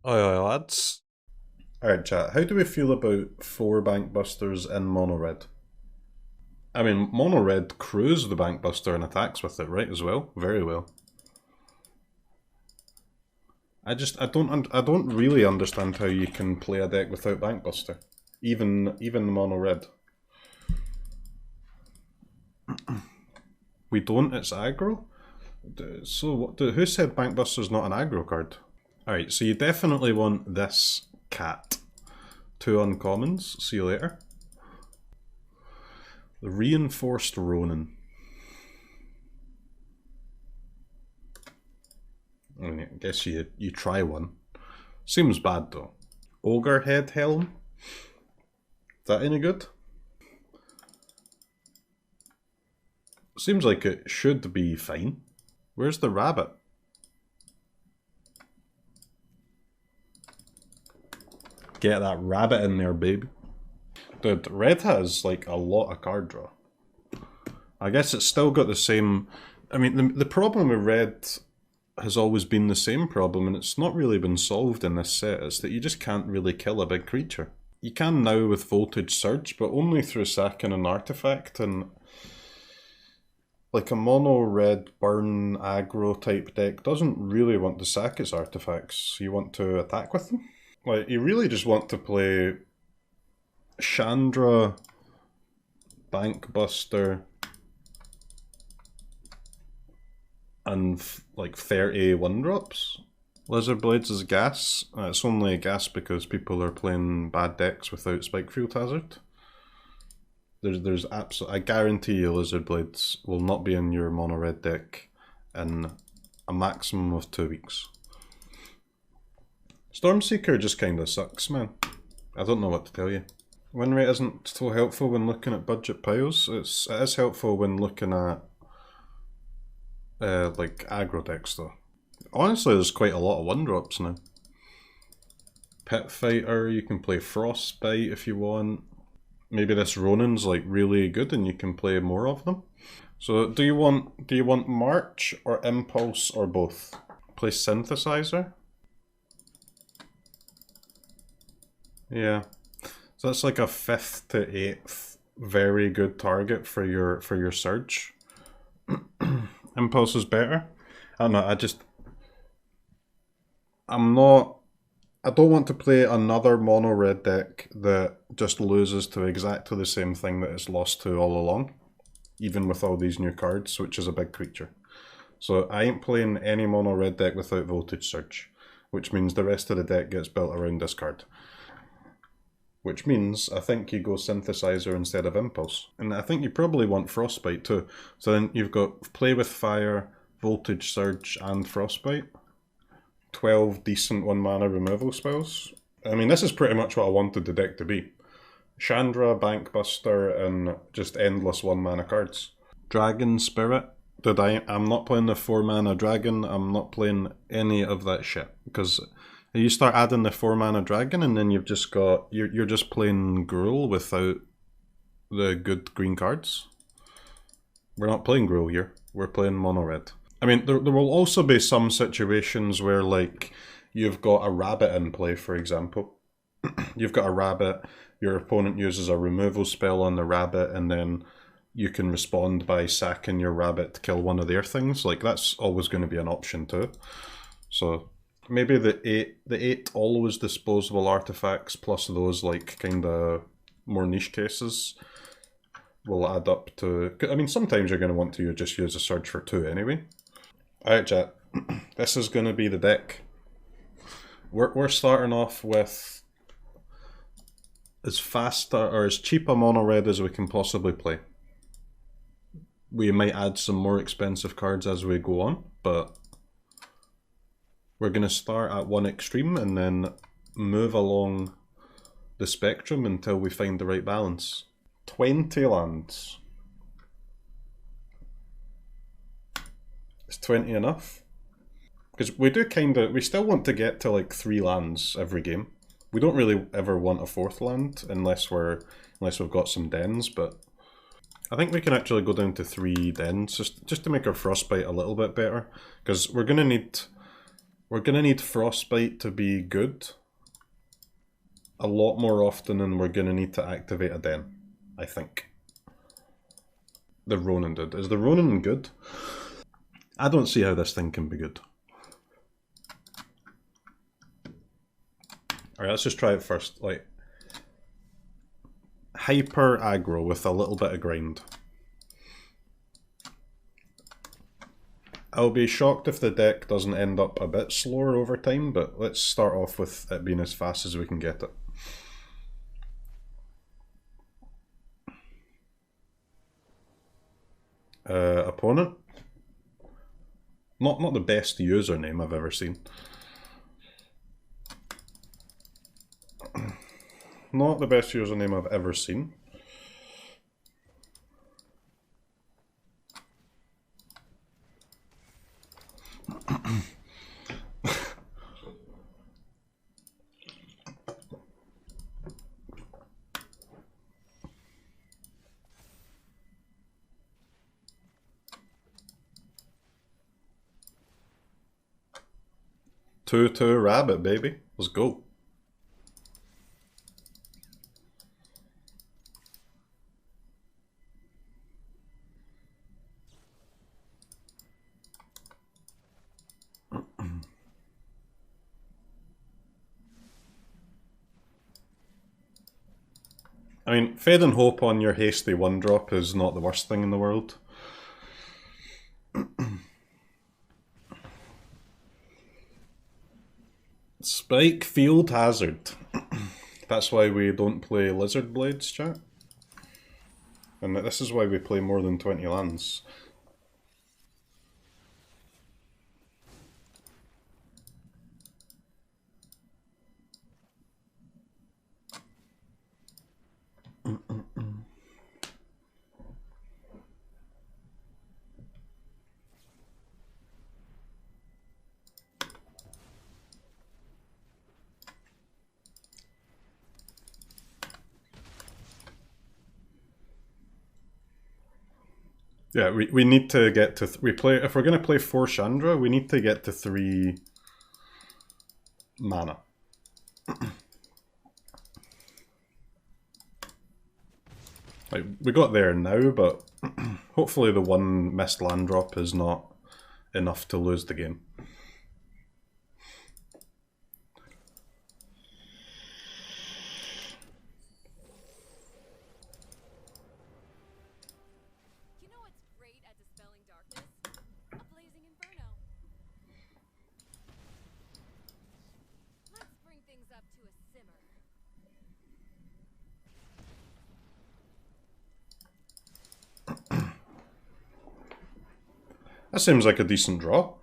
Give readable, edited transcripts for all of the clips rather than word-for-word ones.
Oi, lads. Alright, chat. How do we feel about 4 Bankbusters in Mono Red? I mean, Mono Red crews the Bankbuster and attacks with it, right, as well? Very well. I don't really understand how you can play a deck without Bankbuster. Even Mono Red. We don't, it's aggro? So what, who said Bankbuster's not an aggro card? Alright, so you definitely want this cat. 2 uncommons, see you later. The Reinforced Ronin. I mean, I guess you try one. Seems bad though. Ogre Head Helm? Is that any good? Seems like it should be fine. Where's the rabbit? Get that rabbit in there, baby. Dude, Red has like a lot of card draw. I guess it's still got the same... I mean, the problem with Red has always been the same problem, and it's not really been solved in this set. It's that you just can't really kill a big creature. You can now with Voltage Surge, but only through sacking an artifact, and like a mono red burn aggro type deck doesn't really want to sack its artifacts. You want to attack with them. Like, you really just want to play Chandra, Bankbuster, and like 30 1-drops. Lizard Blades is gas. It's only a gas because people are playing bad decks without Spikefield Hazard. There's I guarantee you Lizard Blades will not be in your mono red deck in a maximum of 2 weeks. Stormseeker just kinda sucks, man. I don't know what to tell you. Win rate isn't so helpful when looking at budget piles. It is helpful when looking at like aggro decks though. Honestly, there's quite a lot of 1-drops now. Pit Fighter, you can play Frostbite if you want. Maybe this Ronin's like really good and you can play more of them. So do you want March or Impulse or both? Play Synthesizer? Yeah. So that's like a 5th to 8th very good target for your Surge. Impulse is better. I don't know, I don't want to play another mono red deck that just loses to exactly the same thing that it's lost to all along, even with all these new cards, which is a big creature. So I ain't playing any mono red deck without Voltage Surge, which means the rest of the deck gets built around this card. Which means I think you go Synthesizer instead of Impulse. And I think you probably want Frostbite too. So then you've got Play with Fire, Voltage Surge, and Frostbite. 12 decent 1-mana removal spells. I mean, this is pretty much what I wanted the deck to be. Chandra, Bankbuster, and just endless 1-mana cards. Dragon Spirit. Dude, I'm not playing the 4-mana dragon. I'm not playing any of that shit. Because you start adding the 4-mana dragon and then you've just got... You're just playing Gruul without the good green cards. We're not playing Gruul here. We're playing mono red. I mean, there will also be some situations where, like, you've got a rabbit in play, for example. You've got a rabbit, your opponent uses a removal spell on the rabbit, and then you can respond by sacking your rabbit to kill one of their things. Like, that's always going to be an option too. So, maybe the 8 always disposable artifacts plus those, like, kind of more niche cases will add up to... I mean, sometimes you're going to want to just use a Surge for 2 anyway. Alright chat, this is going to be the deck. We're starting off with as fast or as cheap a mono red as we can possibly play. We might add some more expensive cards as we go on, but we're going to start at one extreme and then move along the spectrum until we find the right balance. 20 lands. Is 20 enough? Because we still want to get to like 3 lands every game. We don't really ever want a 4th land unless we've got some dens, but I think we can actually go down to 3 dens just to make our Frostbite a little bit better. Because we're gonna need We're going to need Frostbite to be good a lot more often than we're going to need to activate a Den, I think. The Ronin did. Is the Ronin good? I don't see how this thing can be good. Alright, let's just try it first. Like, hyper aggro with a little bit of grind. I'll be shocked if the deck doesn't end up a bit slower over time, but let's start off with it being as fast as we can get it. Opponent? Not the best username I've ever seen. Not the best username I've ever seen. Two rabbit, baby. Let's go. I mean, Fade and Hope on your hasty 1-drop is not the worst thing in the world. Spike Field Hazard. That's why we don't play Lizard Blades, chat. And this is why we play more than 20 lands. Yeah, we need to get to if we're gonna play 4 Chandra, we need to get to 3 mana. Like, we got there now, but hopefully the 1 missed land drop is not enough to lose the game. That seems like a decent draw.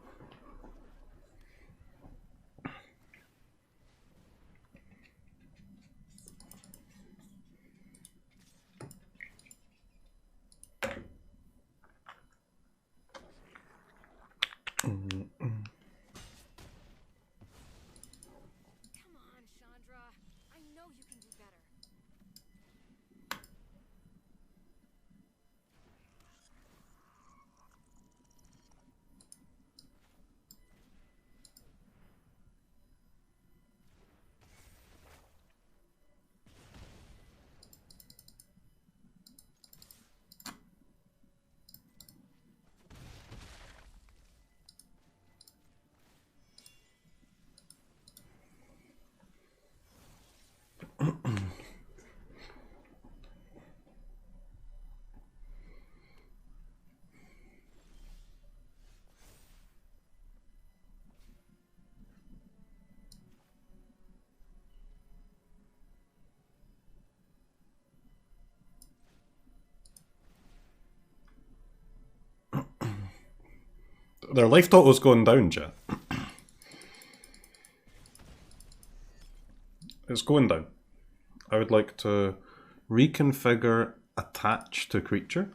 Their life total's going down, chat. It's going down. I would like to reconfigure attach to creature.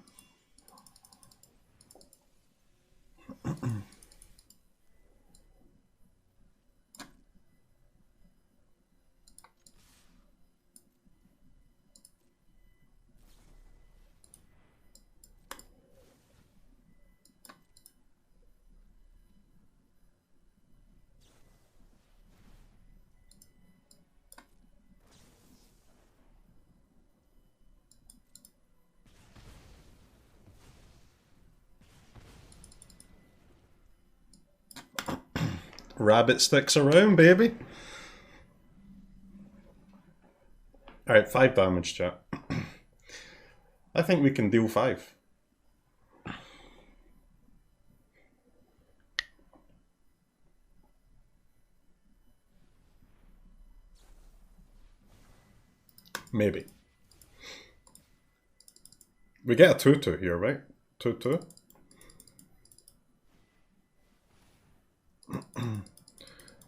Rabbit sticks around, baby. Alright, 5 damage, chat. I think we can deal 5. Maybe. We get a 2-2 here, right? 2-2.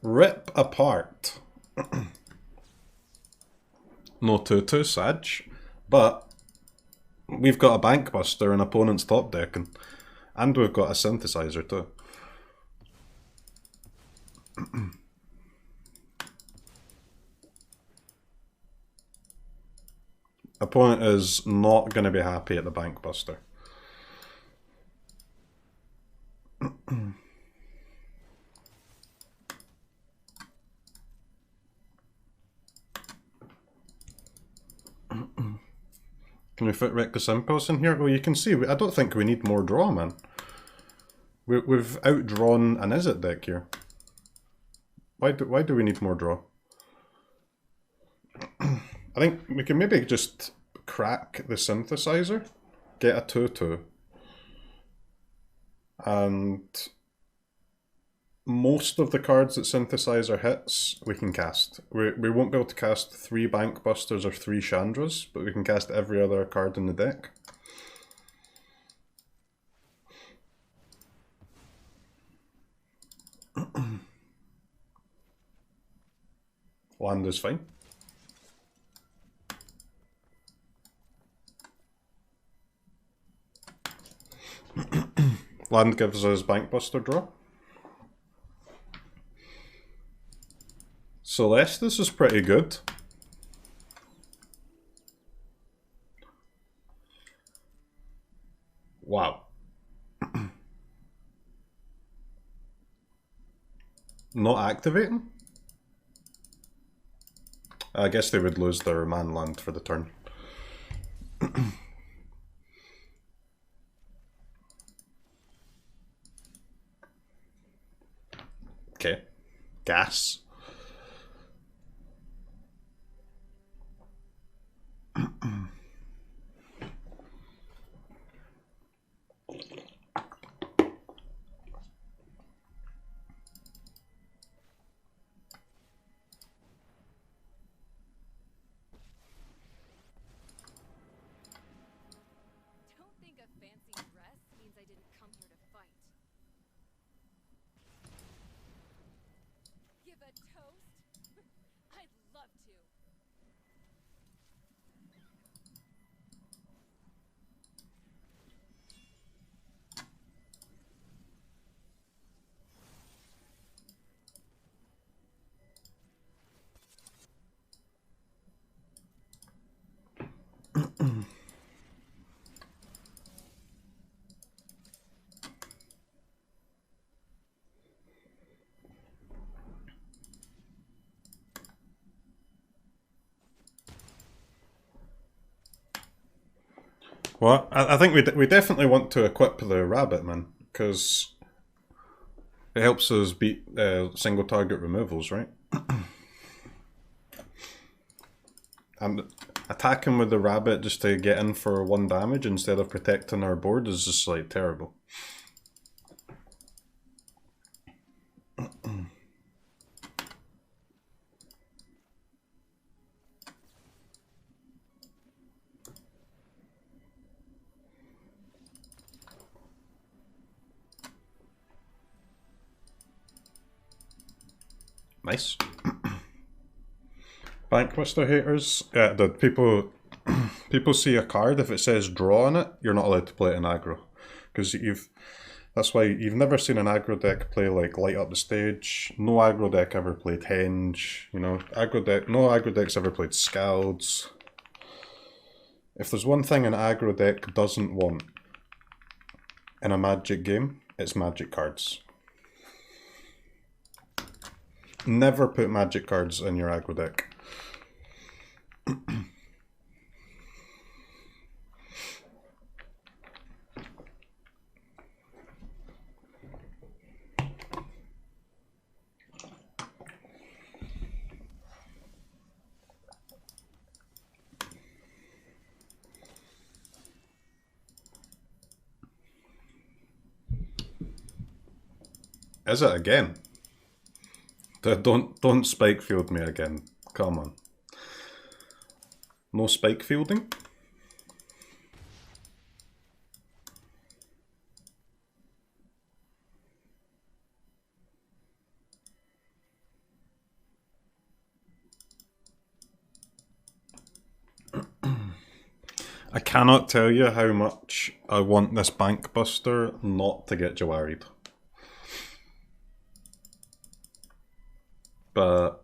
Rip apart. No 2-2, Sag. But we've got a Bank Buster in opponent's top deck, and we've got a Synthesizer too. Opponent is not going to be happy at the Bank Buster. Can we fit Reckless Impulse in here? Well, you can see, I don't think we need more draw, man. We've outdrawn an Is It deck here. Why do we need more draw? I think we can maybe just crack the Synthesizer, get a 2-2, and most of the cards that Synthesizer hits, we can cast. We won't be able to cast 3 Bank Busters or 3 Chandras, but we can cast every other card in the deck. Land is fine. Land gives us Bank Buster draw. Celestis is pretty good. Wow. Not activating? I guess they would lose their man land for the turn. Okay. Gas. Well, I think we definitely want to equip the Rabbit, man, because it helps us beat single target removals, right? And attacking with the Rabbit just to get in for 1 damage instead of protecting our board is just like terrible. Nice. Bankbuster haters. Yeah, the people see a card, if it says draw on it, you're not allowed to play it in aggro. Because that's why you've never seen an aggro deck play like Light Up the Stage. No aggro deck ever played Henge. You know, no aggro deck's ever played Scalds. If there's one thing an aggro deck doesn't want in a Magic game, it's Magic cards. Never put Magic cards in your aggro deck. Is it again? Don't spike field me again. Come on. No spike fielding? I cannot tell you how much I want this Bank Buster not to get Jawari'd. But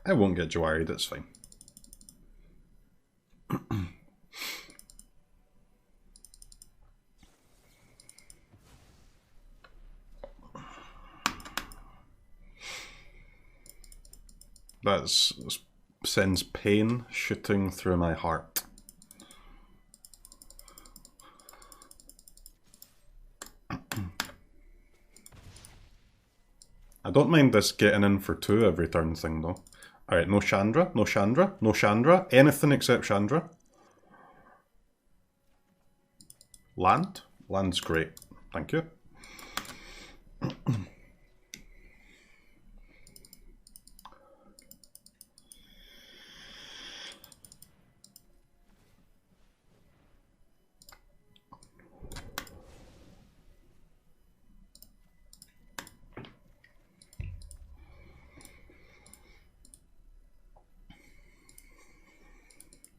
I won't get Jawari'd, it's fine. That sends pain shooting through my heart. I don't mind this getting in for 2 every turn thing though. Alright, no Chandra, no Chandra, no Chandra. Anything except Chandra. Land? Land's great. Thank you.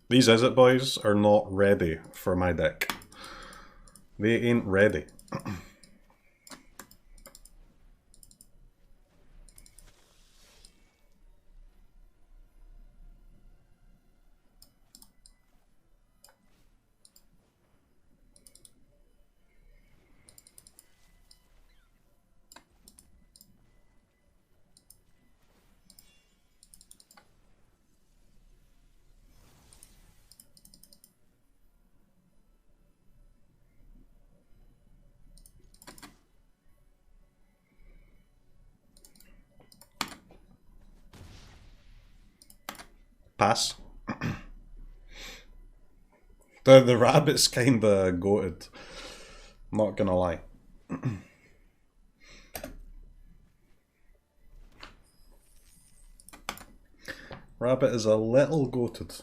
These Is It Boys are not ready for my deck. They ain't ready. Pass. The rabbit's kinda goated. Not gonna lie. Rabbit is a little goated.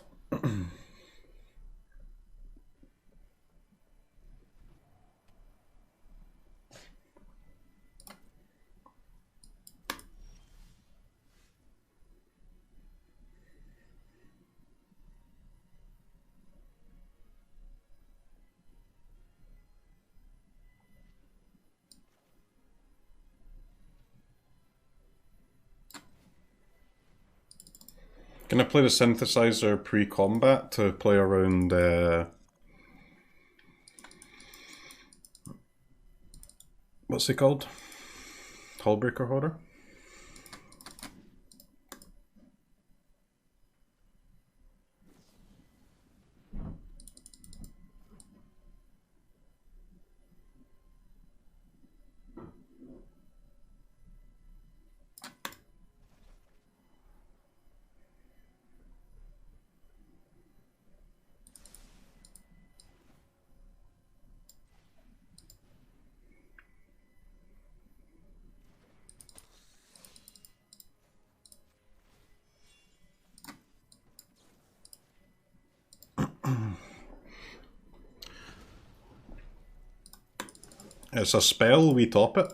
Can I play the synthesizer pre-combat to play around what's it called? Hullbreaker Horror? It's a spell, we top it.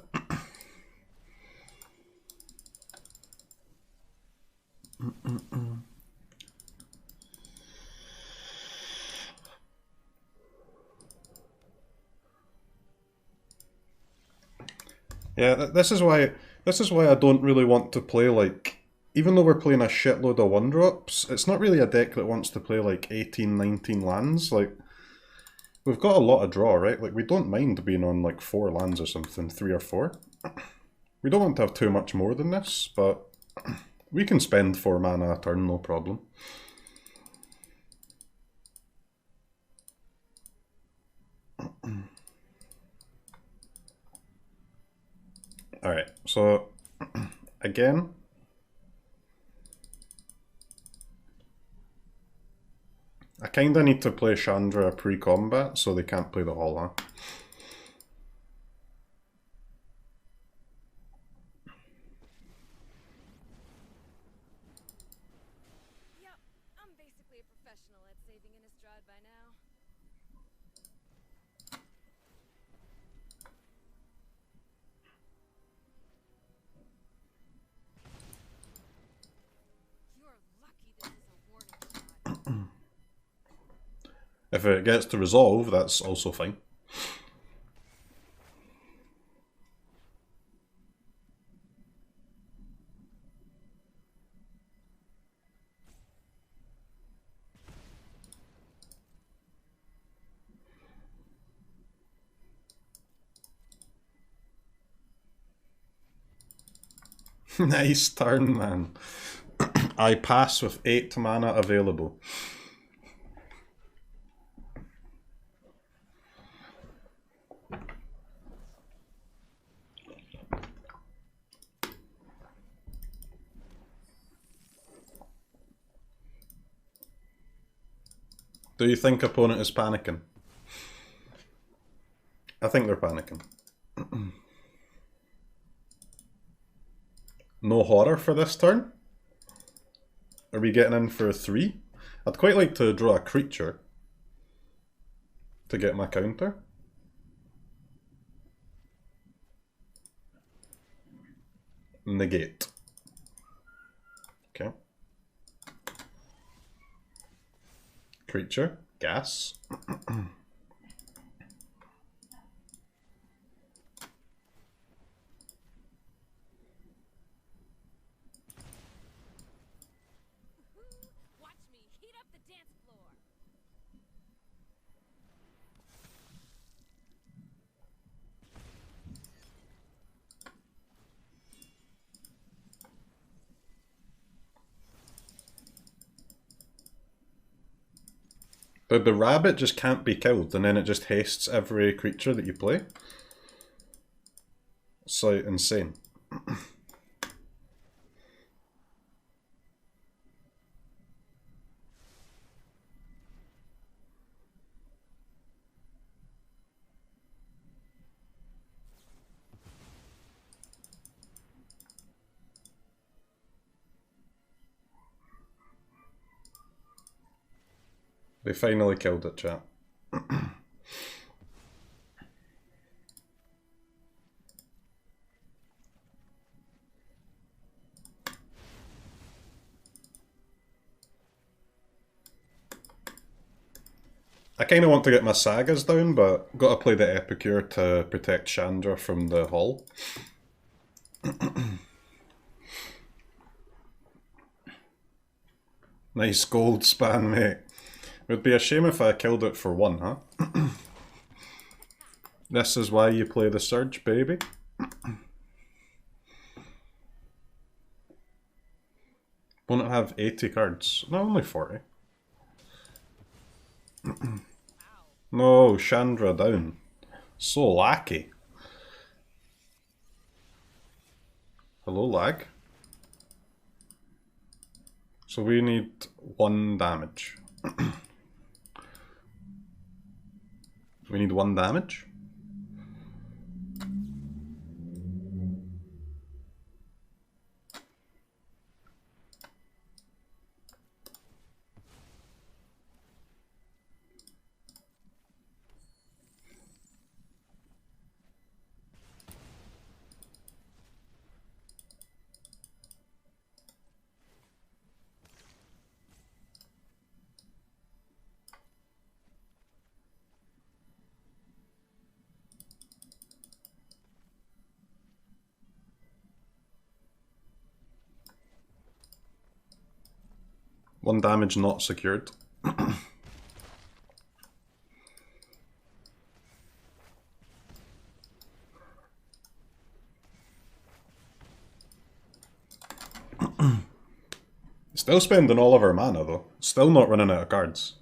Yeah, this is why I don't really want to play, like, even though we're playing a shitload of 1-drops, it's not really a deck that wants to play like 18, 19 lands. Like, we've got a lot of draw, right? Like, we don't mind being on like 4 lands or something, 3 or 4. We don't want to have too much more than this, but we can spend 4 mana a turn, no problem. Alright, so again, I kinda need to play Chandra pre-combat so they can't play the Hall, huh? If it gets to resolve, that's also fine. Nice turn, man. I pass with 8 mana available. Do you think opponent is panicking? I think they're panicking. No horror for this turn? Are we getting in for a 3? I'd quite like to draw a creature to get my counter. Negate. Okay. Creature. Gas. The rabbit just can't be killed, and then it just hastes every creature that you play. It's like insane. They finally killed it, chat. I kind of want to get my sagas down, but got to play the Epicure to protect Chandra from the Hall. Nice gold span, mate. It would be a shame if I killed it for 1, huh? This is why you play the Surge, baby. Won't it have 80 cards? No, only 40. No, Chandra down. So lacky. Hello, lag. So we need 1 damage. We need 1 damage. One damage not secured. Still spending all of our mana though. Still not running out of cards.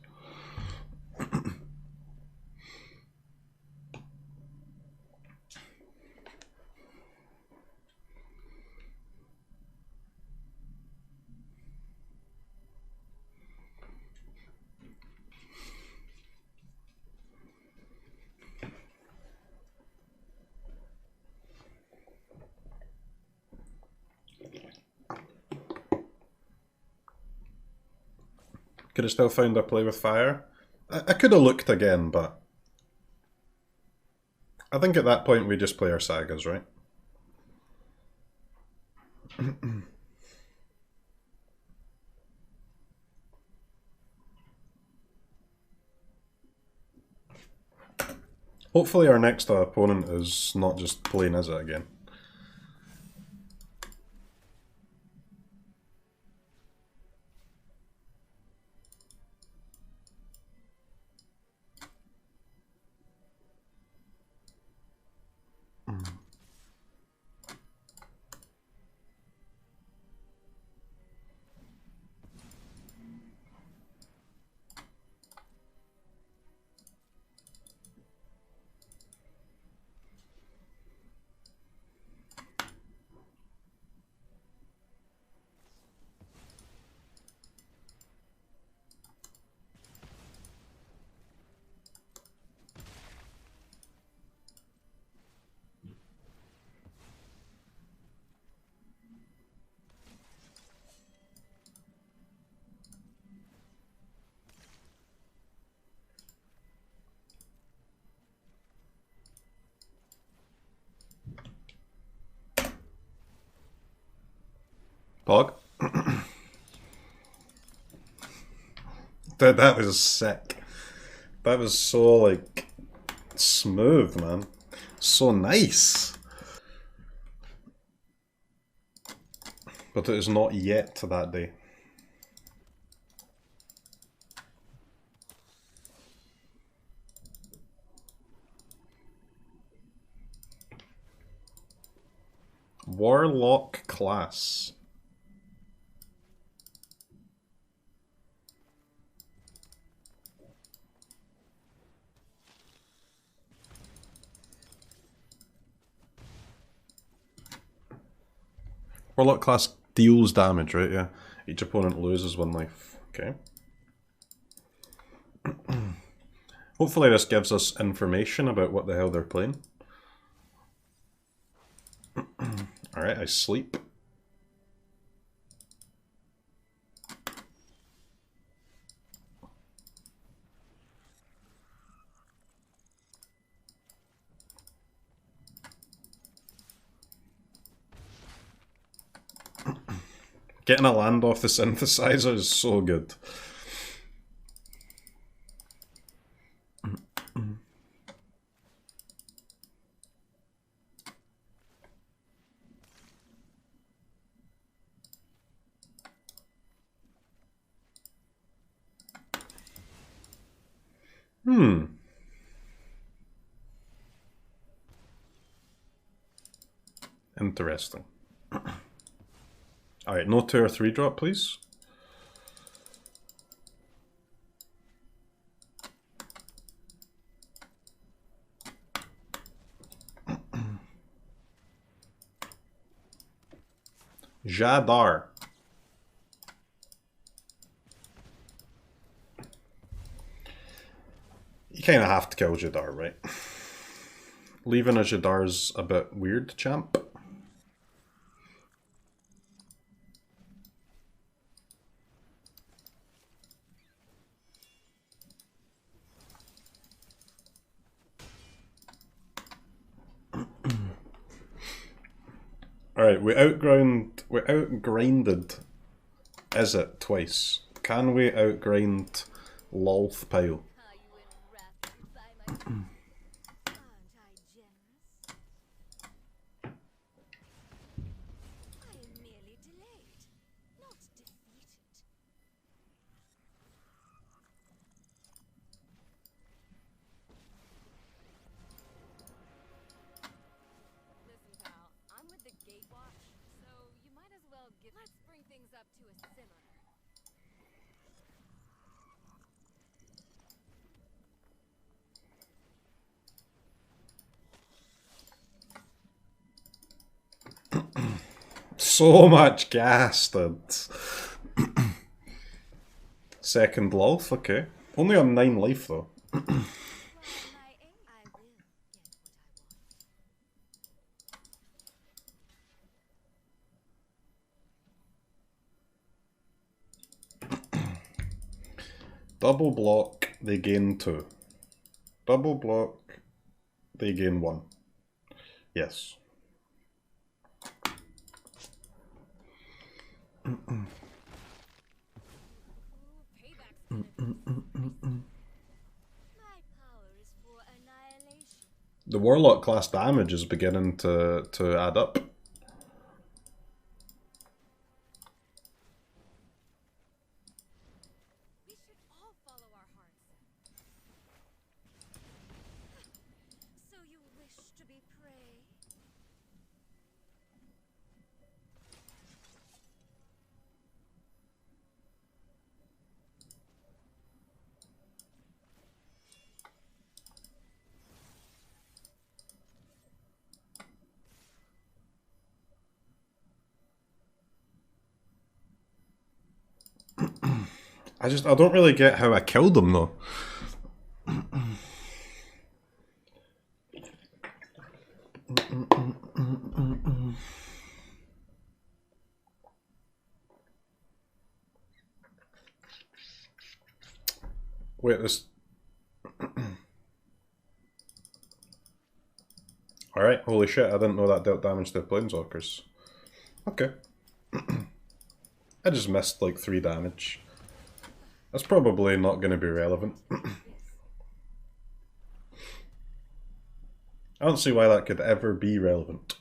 Could have still found a play with fire. I could have looked again, but I think at that point we just play our sagas, right? Hopefully our next opponent is not just plain Izza again. Pog? Dude, that was sick. That was so, like, smooth, man. So nice. But it is not yet to that day. Warlock class. Warlock class deals damage, right? Yeah. Each opponent loses 1 life. Okay. Hopefully this gives us information about what the hell they're playing. Alright, I sleep. Getting a land off the synthesizer is so good. Interesting. Alright, no 2 or 3 drop, please. Jadar. You kind of have to kill Jadar, right? Leaving a Jadar's a bit weird, champ. Alright, we outgrinded Is It twice. Can we outgrind Lolth Pile? So much gas, dude. Second Lolth, okay. Only on 9 life though. Double block. they gain 2. Double block, they gain 1. Yes. The Warlock class damage is beginning to add up. We should all follow our hearts. So you wish to be prey? I don't really get how I killed him though. Wait, this... Alright, holy shit, I didn't know that dealt damage to Planeswalkers. Okay. I just missed like 3 damage. That's probably not going to be relevant. I don't see why that could ever be relevant.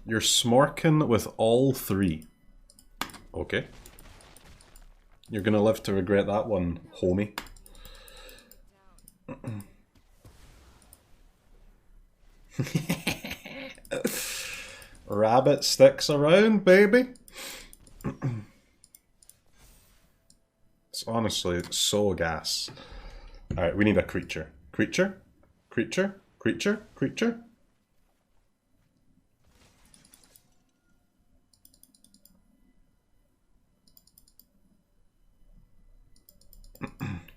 You're smorking with all 3. Okay. You're gonna live to regret that one, homie. Rabbit sticks around, baby. It's honestly so gas. Alright, we need a creature. Creature? Creature? Creature? Creature?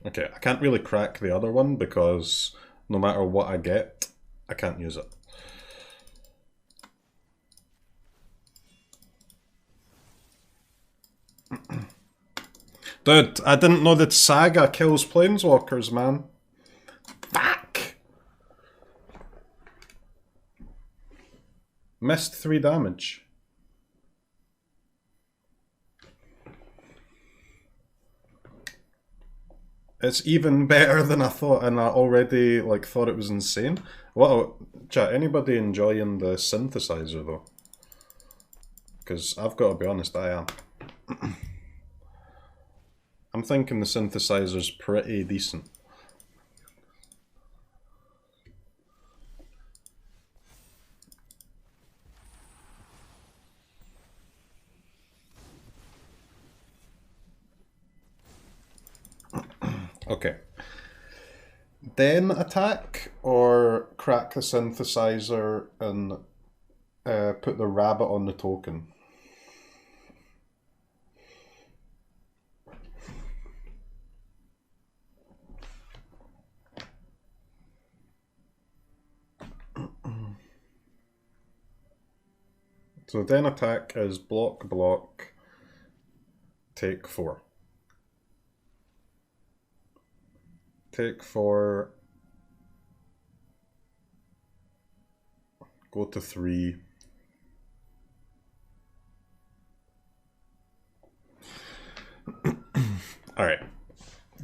Okay, I can't really crack the other one because no matter what I get, I can't use it. Dude, I didn't know that Saga kills Planeswalkers, man. Fuck! Missed 3 damage. It's even better than I thought, and I already like thought it was insane. What? Chat, anybody enjoying the synthesizer though? Because I've got to be honest, I am. I'm thinking the synthesizer's pretty decent. Okay. Then attack or crack the synthesizer and put the rabbit on the token? So then attack is block, block, take 4. Take 4, go to 3. Alright.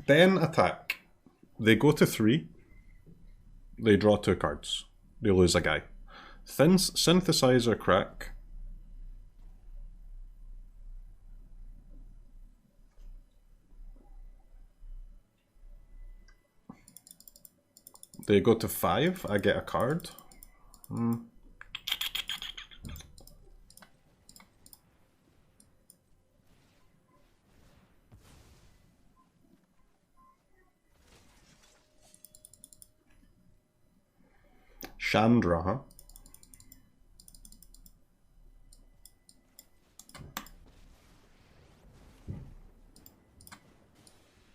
Then attack. They go to 3. They draw 2 cards. They lose a guy. Synthesizer crack. They go to 5, I get a card. Chandra, huh?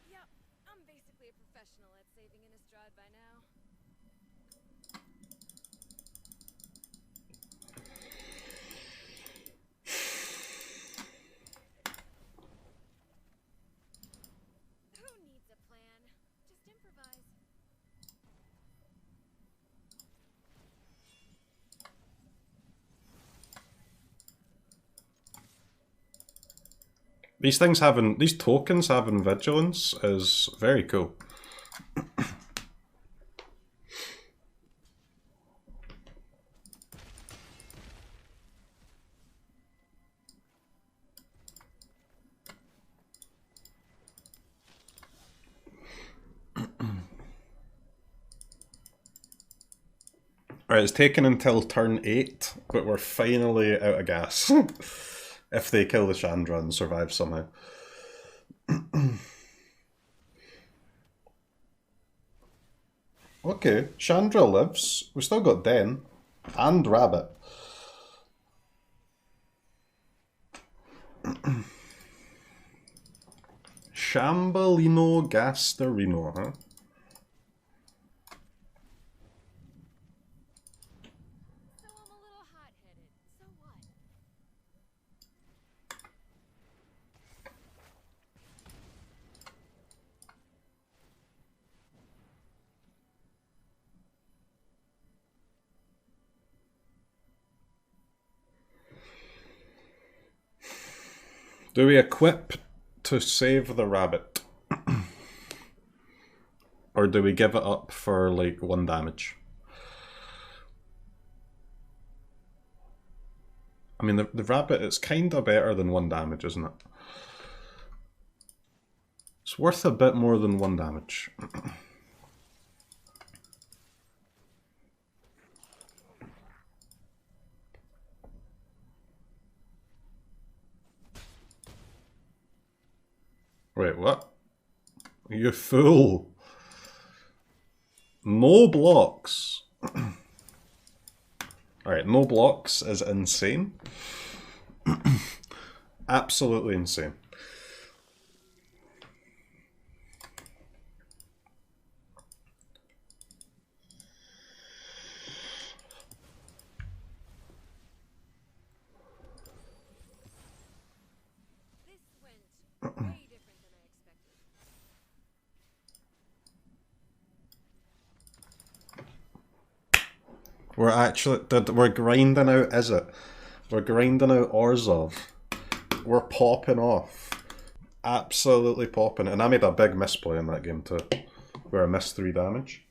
Yep, I'm basically a professional at saving in a stride by now. These tokens having vigilance is very cool. Alright, it's taken until turn 8, but we're finally out of gas. If they kill the Chandra and survive somehow. Okay, Chandra lives. We still got Den. And Rabbit. Shambalino Gastarino, huh? Do we equip to save the rabbit? Or do we give it up for like 1 damage? I mean, the rabbit is kinda better than 1 damage, isn't it? It's worth a bit more than 1 damage. Wait, what? You fool! No blocks! Alright, no blocks is insane. Absolutely insane. We're grinding out, is it? We're grinding out Orzhov. We're popping off. Absolutely popping. And I made a big misplay in that game too, where I missed 3 damage.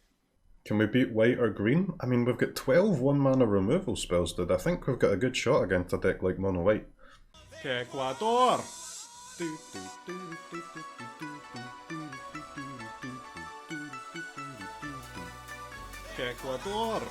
Can we beat white or green? I mean, we've got 12 1-mana removal spells, dude. I think we've got a good shot against a deck like mono white. Ecuador! Ecuador!